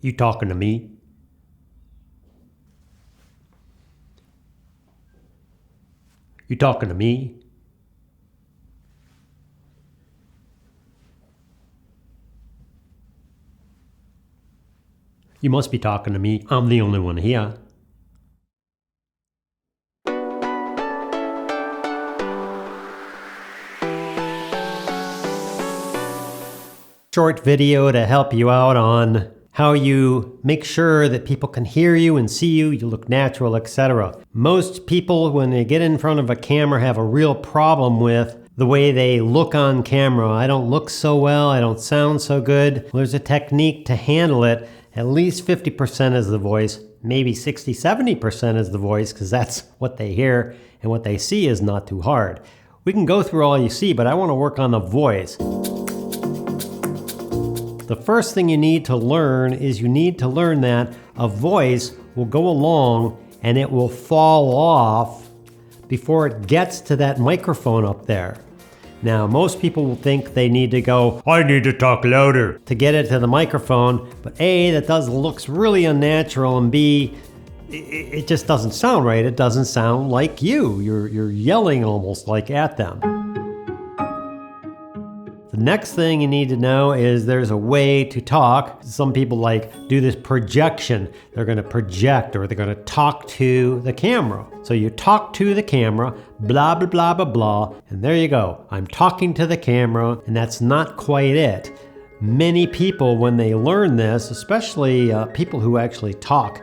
You talking to me? You talking to me? You must be talking to me. I'm the only one here. Short video to help you out on how you make sure that people can hear you and see you, you look natural, etc. Most people, when they get in front of a camera, have a real problem with the way they look on camera. I don't look so well, I don't sound so good. Well, there's a technique to handle it. At least 50% is the voice, maybe 60, 70% is the voice, because that's what they hear, and what they see is not too hard. We can go through all you see, but I want to work on the voice. The first thing you need to learn is you need to learn that a voice will go along and it will fall off before it gets to that microphone up there. Now, most people will think they need to go, I need to talk louder to get it to the microphone, but A, that looks really unnatural, and B, it just doesn't sound right. It doesn't sound like you. You're yelling almost like at them. The next thing you need to know is there's a way to talk. Some people do this projection. They're going to project, or they're going to talk to the camera. So you talk to the camera, blah, blah, blah, blah, blah, and there you go. I'm talking to the camera, and that's not quite it. Many people, when they learn this, especially people who actually talk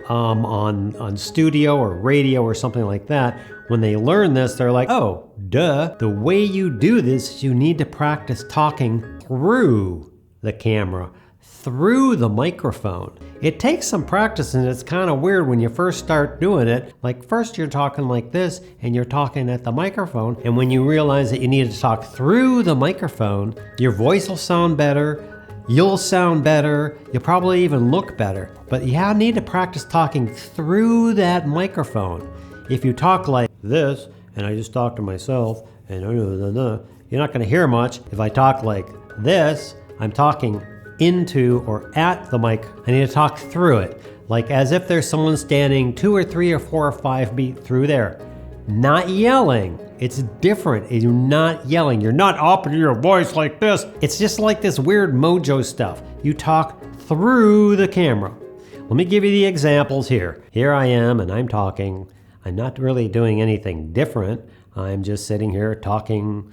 on studio or radio or something like that, when they learn this, they're like, oh, duh. The way you do this is you need to practice talking through the camera, through the microphone. It takes some practice, and it's kind of weird when you first start doing it. Like, first you're talking like this and you're talking at the microphone, and when you realize that you need to talk through the microphone, your voice will sound better, you'll sound better, you'll probably even look better. But you need to practice talking through that microphone. If you talk like this, and I just talk to myself, and you're not going to hear much. If I talk like this, I'm talking into or at the mic. I need to talk through it, like as if there's someone standing 2 or 3 or 4 or 5 feet through there. Not yelling. It's different. You're not yelling. You're not upping your voice like this. It's just like this weird mojo stuff. You talk through the camera. Let me give you the examples here. Here I am, and I'm talking. I'm not really doing anything different. I'm just sitting here talking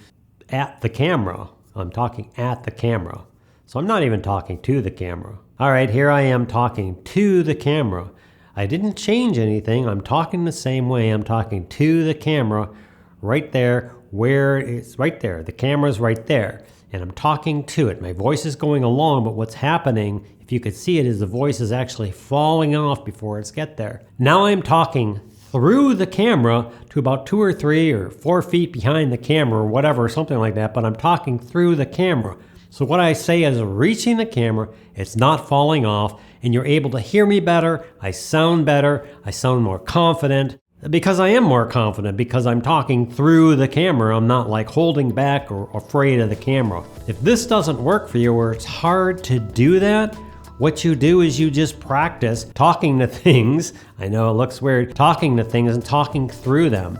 at the camera. I'm talking at the camera. So I'm not even talking to the camera. All right, here I am talking to the camera. I didn't change anything. I'm talking the same way. I'm talking to the camera right there, where it's right there. The camera's right there, and I'm talking to it. My voice is going along, but what's happening, if you could see it, is the voice is actually falling off before it's get there. Now I'm talking through the camera to about 2 or 3 or 4 feet behind the camera or whatever, something like that, but I'm talking through the camera. So what I say is reaching the camera, it's not falling off, and you're able to hear me better, I sound more confident, because I am more confident, because I'm talking through the camera. I'm not like holding back or afraid of the camera. If this doesn't work for you, or it's hard to do that, what you do is you just practice talking to things. I know it looks weird, talking to things and talking through them.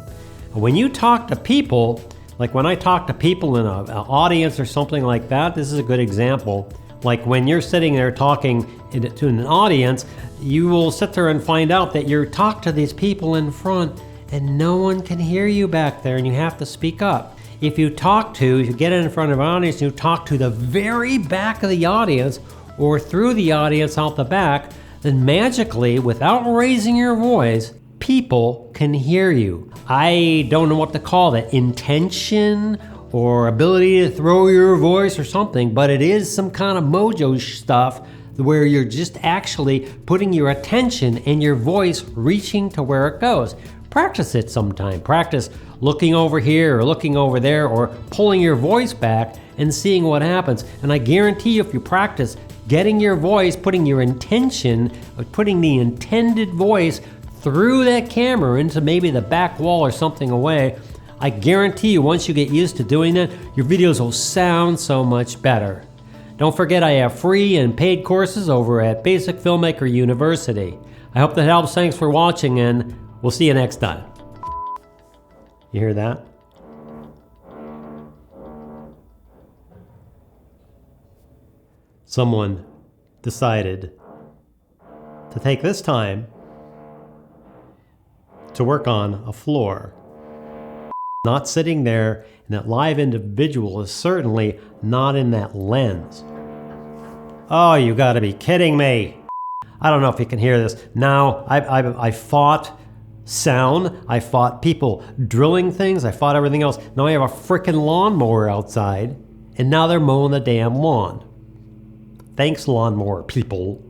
When you talk to people, like when I talk to people in an audience or something like that, this is a good example. Like when you're sitting there talking to an audience, you will sit there and find out that you talk to these people in front and no one can hear you back there, and you have to speak up. If you get in front of an audience and you talk to the very back of the audience, or through the audience out the back, then magically, without raising your voice, people can hear you. I don't know what to call that, intention or ability to throw your voice or something, but it is some kind of mojo stuff where you're just actually putting your attention and your voice reaching to where it goes. Practice it sometime. Practice looking over here or looking over there, or pulling your voice back and seeing what happens. And I guarantee you, if you practice getting your voice, putting your intention, putting the intended voice through that camera into maybe the back wall or something away, I guarantee you, once you get used to doing that, your videos will sound so much better. Don't forget I have free and paid courses over at Basic Filmmaker University. I hope that helps. Thanks for watching, and we'll see you next time. You hear that? Someone decided to take this time to work on a floor. Not sitting there, and that live individual is certainly not in that lens. Oh, you gotta be kidding me. I don't know if you can hear this. Now, I fought sound, I fought people drilling things, I fought everything else. Now I have a frickin' lawnmower outside, and now they're mowing the damn lawn. Thanks, lawnmower people.